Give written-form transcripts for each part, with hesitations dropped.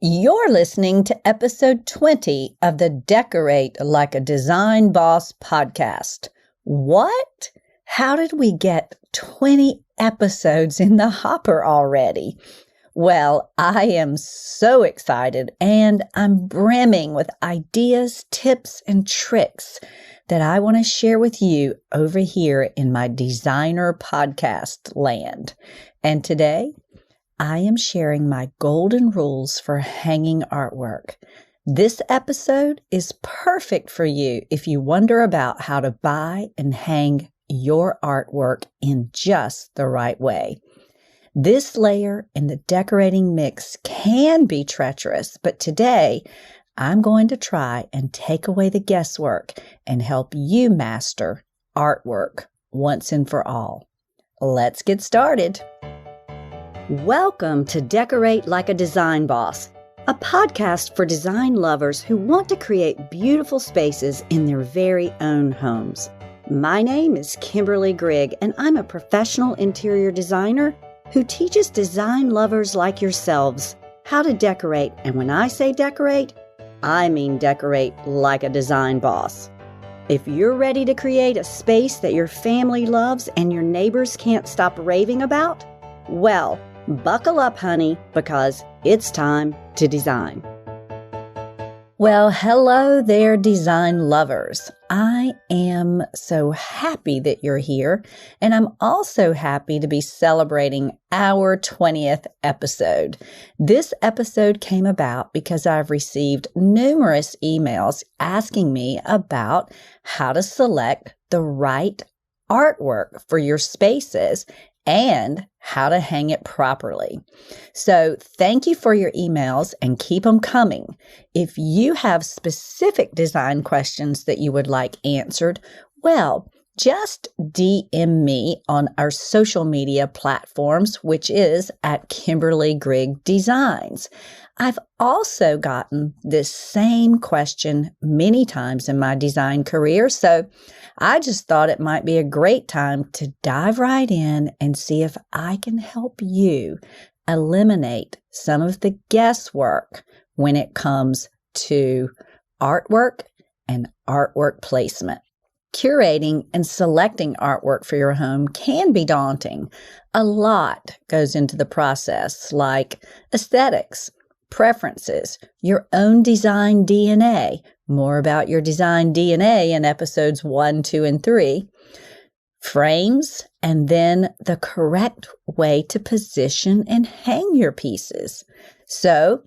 You're listening to episode 20 of the Decorate Like a Design Boss podcast. What? How did we get 20 episodes in the hopper already? Well, I am so excited and I'm brimming with ideas, tips, and tricks that I want to share with you over here in my designer podcast land. And today, I am sharing my golden rules for hanging artwork. This episode is perfect for you if you wonder about how to buy and hang your artwork in just the right way. This layer in the decorating mix can be treacherous, but today I'm going to try and take away the guesswork and help you master artwork once and for all. Let's get started. Welcome to Decorate Like a Design Boss, a podcast for design lovers who want to create beautiful spaces in their very own homes. My name is Kimberly Grigg, and I'm a professional interior designer who teaches design lovers like yourselves how to decorate. And when I say decorate, I mean decorate like a design boss. If you're ready to create a space that your family loves and your neighbors can't stop raving about, well, buckle up, honey, because it's time to design. Well, hello there, design lovers. I am so happy that you're here, and I'm also happy to be celebrating our 20th episode. This episode came about because I've received numerous emails asking me about how to select the right artwork for your spaces and how to hang it properly. So thank you for your emails and keep them coming. If you have specific design questions that you would like answered, well, just DM me on our social media platforms, which is at Kimberly Grigg Designs. I've also gotten this same question many times in my design career, so I just thought it might be a great time to dive right in and see if I can help you eliminate some of the guesswork when it comes to artwork and artwork placement. Curating and selecting artwork for your home can be daunting. A lot goes into the process, like aesthetics, preferences, your own design DNA. More about your design DNA in episodes 1, 2, and 3. Frames, and then the correct way to position and hang your pieces. So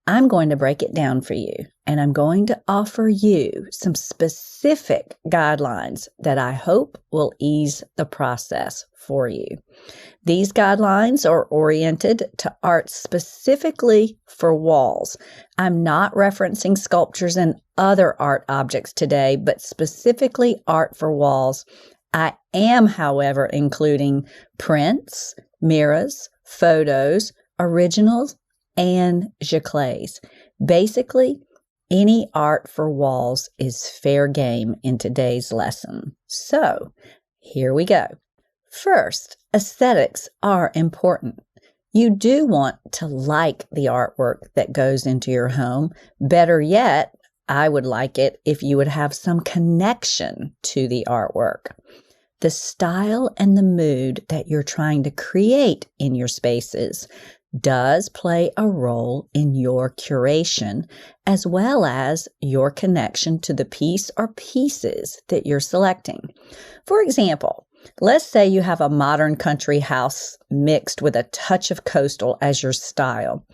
I'm going to break it down for you, and I'm going to offer you some specific guidelines that I hope will ease the process for you. These guidelines are oriented to art specifically for walls. I'm not referencing sculptures and other art objects today, but specifically art for walls. I am, however, including prints, mirrors, photos, originals, and giclées. Basically, any art for walls is fair game in today's lesson. So, here we go. First, aesthetics are important. You do want to like the artwork that goes into your home. Better yet, I would like it if you would have some connection to the artwork. The style and the mood that you're trying to create in your spaces does play a role in your curation, as well as your connection to the piece or pieces that you're selecting. For example, let's say you have a modern country house mixed with a touch of coastal as your style.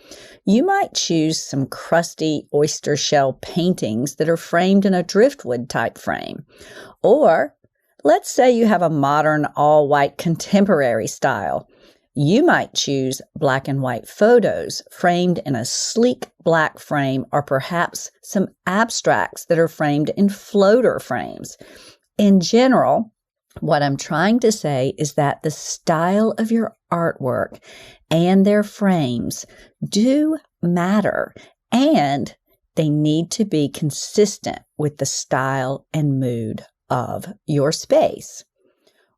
You might choose some crusty oyster shell paintings that are framed in a driftwood type frame. Or let's say you have a modern all-white contemporary style. You might choose black and white photos framed in a sleek black frame, or perhaps some abstracts that are framed in floater frames. In general, what I'm trying to say is that the style of your artwork and their frames do matter, and they need to be consistent with the style and mood of your space.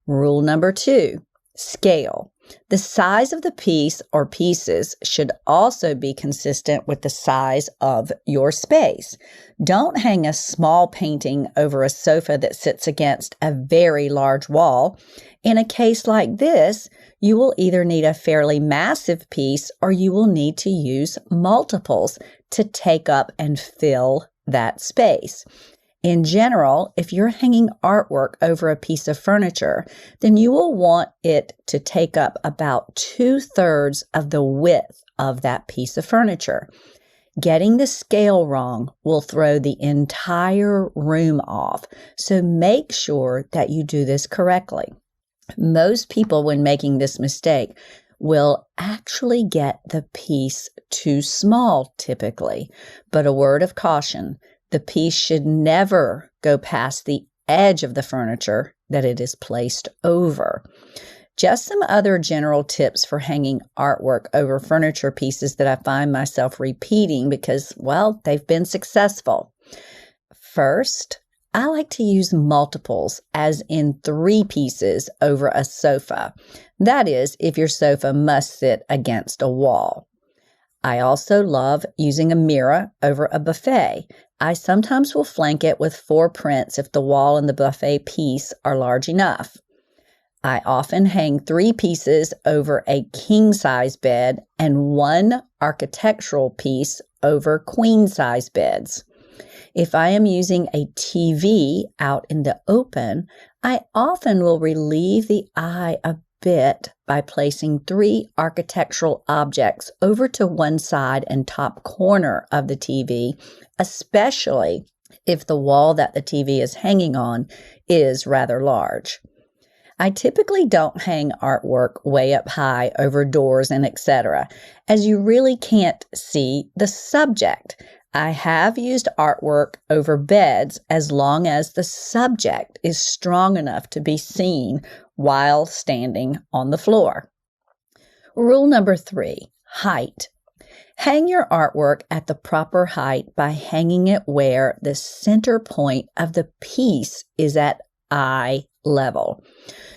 Rule number 2, scale. The size of the piece or pieces should also be consistent with the size of your space. Don't hang a small painting over a sofa that sits against a very large wall. In a case like this, you will either need a fairly massive piece or you will need to use multiples to take up and fill that space. In general, if you're hanging artwork over a piece of furniture, then you will want it to take up about 2/3 of the width of that piece of furniture. Getting the scale wrong will throw the entire room off, so make sure that you do this correctly. Most people, when making this mistake, will actually get the piece too small typically, but a word of caution. The piece should never go past the edge of the furniture that it is placed over. Just some other general tips for hanging artwork over furniture pieces that I find myself repeating because, well, they've been successful. First, I like to use multiples, as in 3 pieces over a sofa. That is, if your sofa must sit against a wall. I also love using a mirror over a buffet. I sometimes will flank it with 4 prints if the wall and the buffet piece are large enough. I often hang 3 pieces over a king-size bed and 1 architectural piece over queen-size beds. If I am using a TV out in the open, I often will relieve the eye a bit by placing 3 architectural objects over to one side and top corner of the TV, especially if the wall that the TV is hanging on is rather large. I typically don't hang artwork way up high over doors and etc., as you really can't see the subject. I have used artwork over beds as long as the subject is strong enough to be seen while standing on the floor. Rule number 3, height. Hang your artwork at the proper height by hanging it where the center point of the piece is at eye level.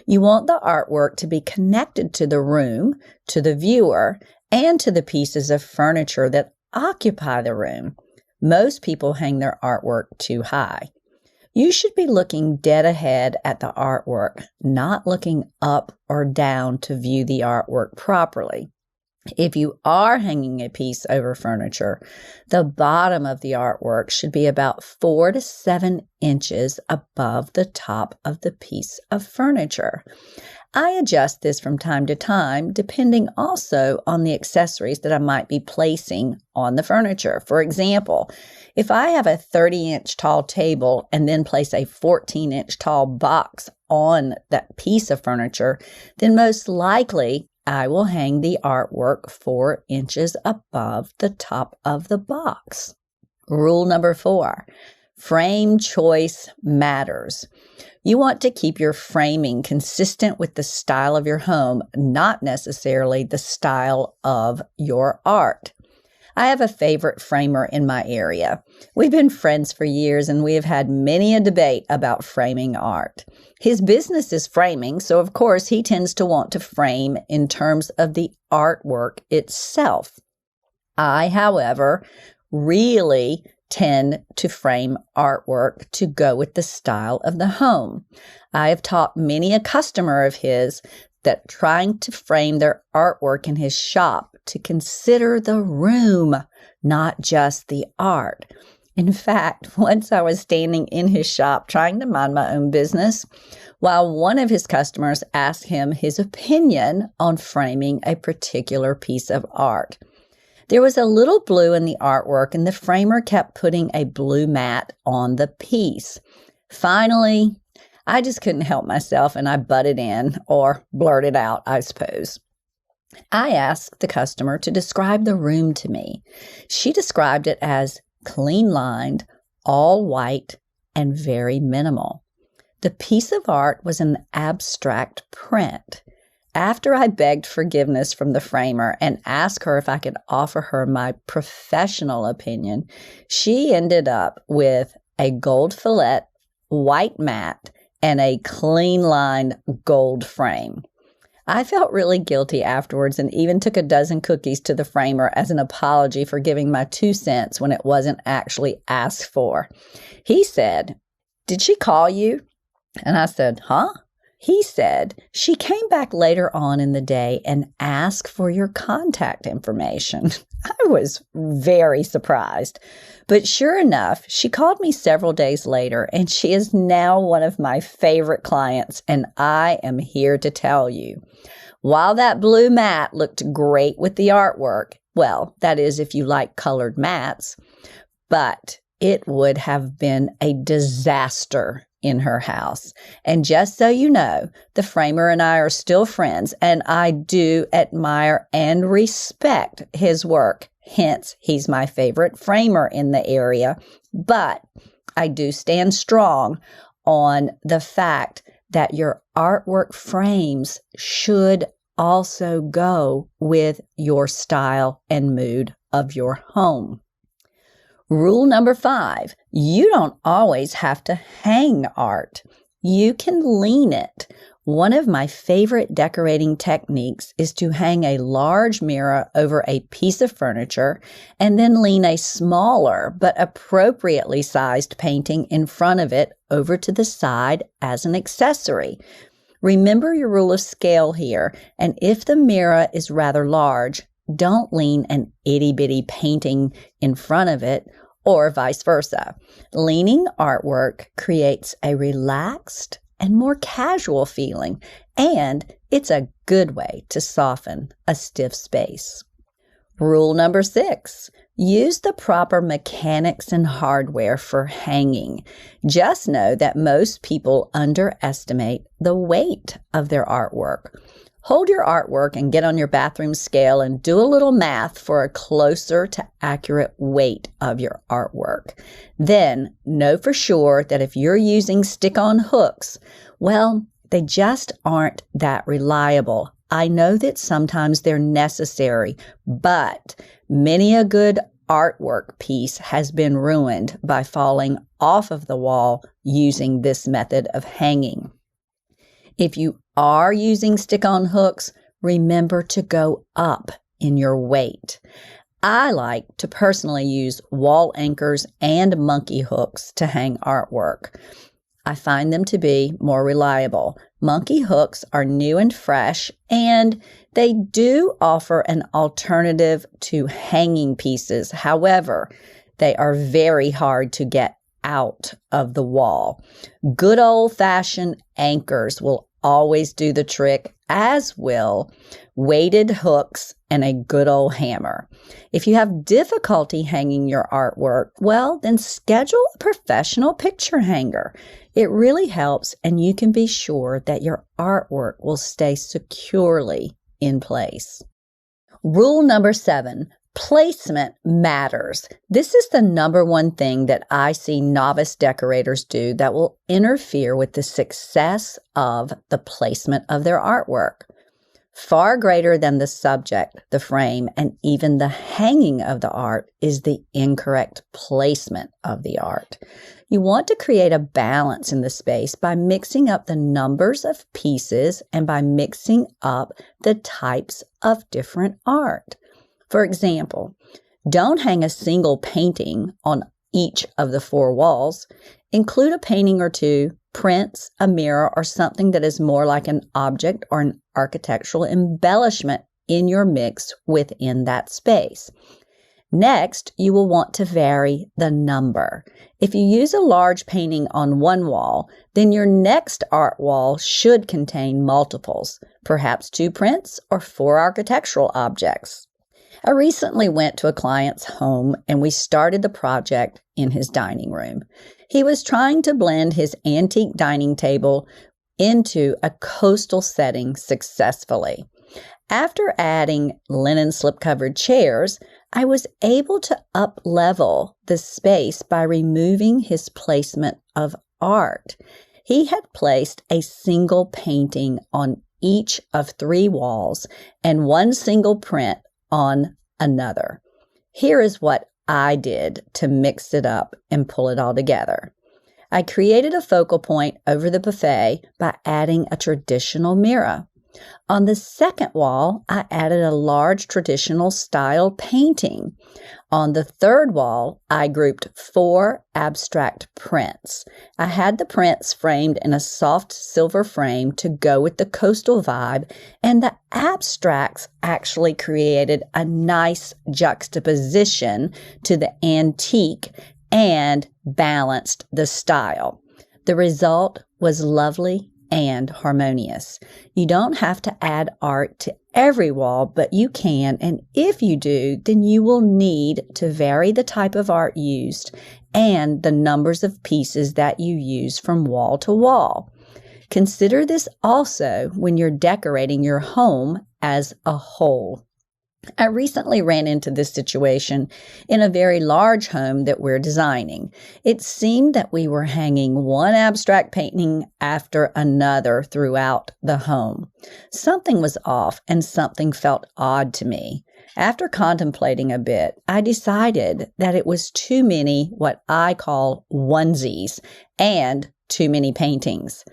You want the artwork to be connected to the room, to the viewer, and to the pieces of furniture that occupy the room. Most people hang their artwork too high. You should be looking dead ahead at the artwork, not looking up or down to view the artwork properly. If you are hanging a piece over furniture, the bottom of the artwork should be about 4 to 7 inches above the top of the piece of furniture. I adjust this from time to time, depending also on the accessories that I might be placing on the furniture. For example, if I have a 30-inch tall table and then place a 14-inch tall box on that piece of furniture, then most likely I will hang the artwork 4 inches above the top of the box. Rule number 4, frame choice matters. You want to keep your framing consistent with the style of your home, not necessarily the style of your art. I have a favorite framer in my area. We've been friends for years and we have had many a debate about framing art. His business is framing, so of course he tends to want to frame in terms of the artwork itself. I, however, really tend to frame artwork to go with the style of the home. I have taught many a customer of his that trying to frame their artwork in his shop to consider the room, not just the art. In fact, once I was standing in his shop trying to mind my own business, while one of his customers asked him his opinion on framing a particular piece of art. There was a little blue in the artwork, and the framer kept putting a blue mat on the piece. Finally, I just couldn't help myself, and I butted in, or blurted out, I suppose. I asked the customer to describe the room to me. She described it as clean-lined, all white, and very minimal. The piece of art was an abstract print. After I begged forgiveness from the framer and asked her if I could offer her my professional opinion, she ended up with a gold fillet, white mat, and a clean-lined gold frame. I felt really guilty afterwards and even took a dozen cookies to the framer as an apology for giving my 2 cents when it wasn't actually asked for. He said, "Did she call you?" And I said, "Huh?" He said, "She came back later on in the day and asked for your contact information." I was very surprised. But sure enough, she called me several days later, and she is now one of my favorite clients, and I am here to tell you. While that blue mat looked great with the artwork, well, that is if you like colored mats, but it would have been a disaster in her house. And just so you know, the framer and I are still friends, and I do admire and respect his work. Hence, he's my favorite framer in the area. But I do stand strong on the fact that your artwork frames should also go with your style and mood of your home. Rule number 5, you don't always have to hang art. You can lean it. One of my favorite decorating techniques is to hang a large mirror over a piece of furniture and then lean a smaller but appropriately sized painting in front of it over to the side as an accessory. Remember your rule of scale here, and if the mirror is rather large, don't lean an itty-bitty painting in front of it, or vice versa. Leaning artwork creates a relaxed and more casual feeling, and it's a good way to soften a stiff space. Rule number 6, use the proper mechanics and hardware for hanging. Just know that most people underestimate the weight of their artwork. Hold your artwork and get on your bathroom scale and do a little math for a closer to accurate weight of your artwork. Then know for sure that if you're using stick-on hooks, well, they just aren't that reliable. I know that sometimes they're necessary, but many a good artwork piece has been ruined by falling off of the wall using this method of hanging. If you are using stick-on hooks, remember to go up in your weight. I like to personally use wall anchors and monkey hooks to hang artwork. I find them to be more reliable. Monkey hooks are new and fresh, and they do offer an alternative to hanging pieces. However, they are very hard to get out of the wall. Good old-fashioned anchors will always do the trick, as will weighted hooks and a good old hammer. If you have difficulty hanging your artwork, well, then schedule a professional picture hanger. It really helps, and you can be sure that your artwork will stay securely in place. Rule number 7, placement matters. This is the number one thing that I see novice decorators do that will interfere with the success of the placement of their artwork. Far greater than the subject, the frame, and even the hanging of the art is the incorrect placement of the art. You want to create a balance in the space by mixing up the numbers of pieces and by mixing up the types of different art. For example, don't hang a single painting on each of the 4 walls. Include a painting or 2, prints, a mirror, or something that is more like an object or an architectural embellishment in your mix within that space. Next, you will want to vary the number. If you use a large painting on one wall, then your next art wall should contain multiples, perhaps 2 prints or 4 architectural objects. I recently went to a client's home and we started the project in his dining room. He was trying to blend his antique dining table into a coastal setting successfully. After adding linen slip-covered chairs, I was able to up-level the space by removing his placement of art. He had placed a single painting on each of 3 walls and 1 single print on another. Here is what I did to mix it up and pull it all together. I created a focal point over the buffet by adding a traditional mirror. On the second wall, I added a large traditional style painting. On the third wall, I grouped 4 abstract prints. I had the prints framed in a soft silver frame to go with the coastal vibe, and the abstracts actually created a nice juxtaposition to the antique and balanced the style. The result was lovely and harmonious. You don't have to add art to every wall, but you can, and if you do, then you will need to vary the type of art used and the numbers of pieces that you use from wall to wall. Consider this also when you're decorating your home as a whole. I recently ran into this situation in a very large home that we're designing. It seemed that we were hanging one abstract painting after another throughout the home. Something was off and something felt odd to me. After contemplating a bit, I decided that it was too many what I call onesies and too many paintings.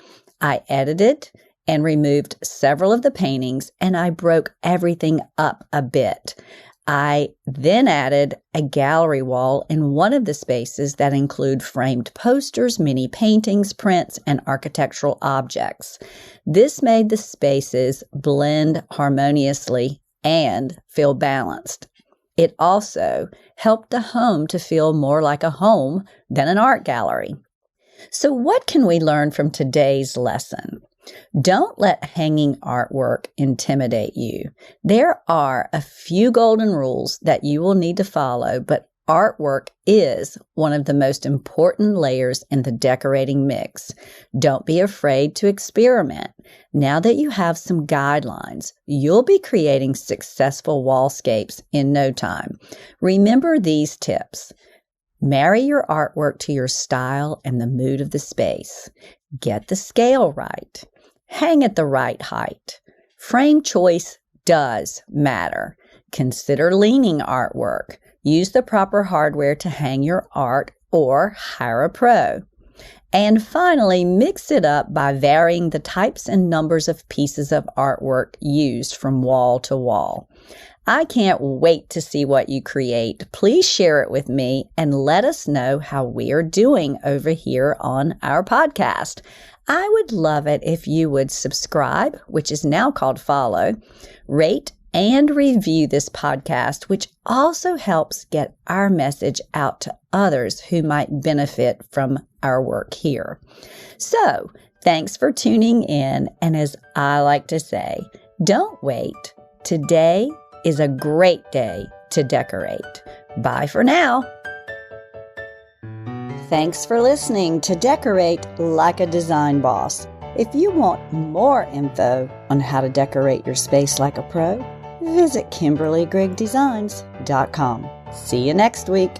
I edited and removed several of the paintings, and I broke everything up a bit. I then added a gallery wall in one of the spaces that include framed posters, mini paintings, prints, and architectural objects. This made the spaces blend harmoniously and feel balanced. It also helped the home to feel more like a home than an art gallery. So what can we learn from today's lesson? Don't let hanging artwork intimidate you. There are a few golden rules that you will need to follow, but artwork is one of the most important layers in the decorating mix. Don't be afraid to experiment. Now that you have some guidelines, you'll be creating successful wallscapes in no time. Remember these tips. Marry your artwork to your style and the mood of the space. Get the scale right. Hang at the right height. Frame choice does matter. Consider leaning artwork. Use the proper hardware to hang your art or hire a pro. And finally, mix it up by varying the types and numbers of pieces of artwork used from wall to wall. I can't wait to see what you create. Please share it with me and let us know how we are doing over here on our podcast. I would love it if you would subscribe, which is now called follow, rate and review this podcast, which also helps get our message out to others who might benefit from our work here. So, thanks for tuning in, and as I like to say, don't wait. Today is a great day to decorate. Bye for now. Thanks for listening to Decorate Like a Design Boss. If you want more info on how to decorate your space like a pro, visit KimberlyGreggDesigns.com. See you next week.